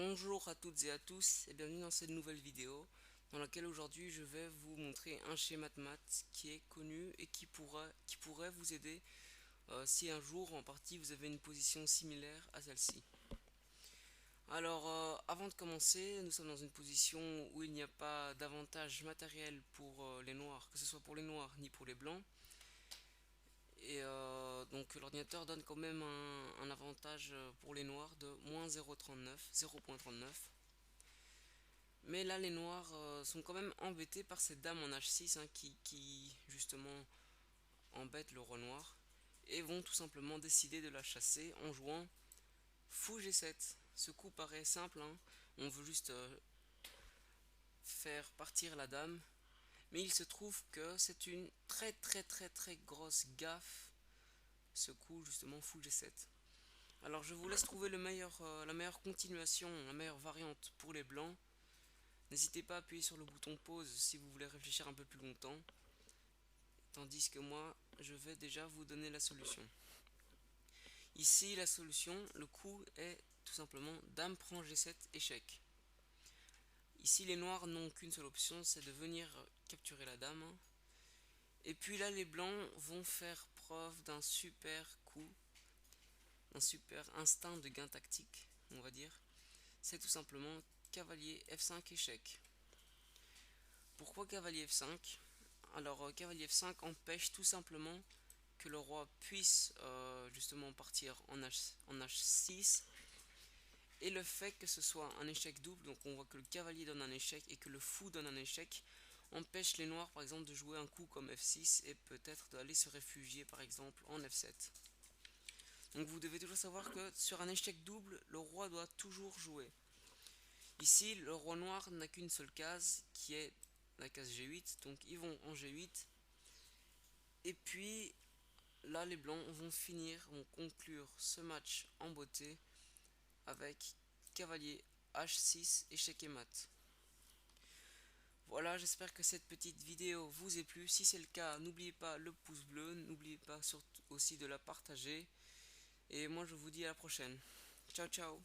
Bonjour à toutes et à tous et bienvenue dans cette nouvelle vidéo dans laquelle aujourd'hui je vais vous montrer un schéma de maths qui est connu et qui pourrait vous aider si un jour en partie vous avez une position similaire à celle-ci. Alors avant de commencer, nous sommes dans une position où il n'y a pas d'avantage matériel pour les noirs, que ce soit pour les noirs ni pour les blancs. Et donc l'ordinateur donne quand même un avantage pour les noirs de moins 0,39. Mais là, les noirs sont quand même embêtés par cette dame en H6 qui justement embête le roi noir et vont tout simplement décider de la chasser en jouant fou G7. Ce coup paraît simple, hein. On veut juste faire partir la dame, mais il se trouve que c'est une très grosse gaffe, ce coup justement fou G7. Alors je vous laisse trouver la meilleure continuation, la meilleure variante pour les blancs. N'hésitez pas à appuyer sur le bouton pause si vous voulez réfléchir un peu plus longtemps, tandis que moi, je vais déjà vous donner la solution. Ici, la solution, le coup est tout simplement dame prend G7 échec. Ici, les noirs n'ont qu'une seule option, c'est de venir capturer la dame. Et puis là, les blancs vont faire preuve d'un super coup, d'un super instinct de gain tactique, on va dire. C'est tout simplement cavalier F5 échec. Pourquoi cavalier F5? Alors cavalier F5 empêche tout simplement que le roi puisse justement partir en H6, et le fait que ce soit un échec double, donc on voit que le cavalier donne un échec et que le fou donne un échec, empêche les noirs par exemple de jouer un coup comme F6 et peut-être d'aller se réfugier par exemple en F7. Donc vous devez toujours savoir que sur un échec double, le roi doit toujours jouer. Ici, le roi noir n'a qu'une seule case qui est la case G8, donc ils vont en G8. Et puis là, les blancs vont conclure ce match en beauté avec cavalier H6 échec et mat. Voilà, j'espère que cette petite vidéo vous ait plu. Si c'est le cas, n'oubliez pas le pouce bleu, n'oubliez pas surtout aussi de la partager. Et moi, je vous dis à la prochaine. Ciao, ciao.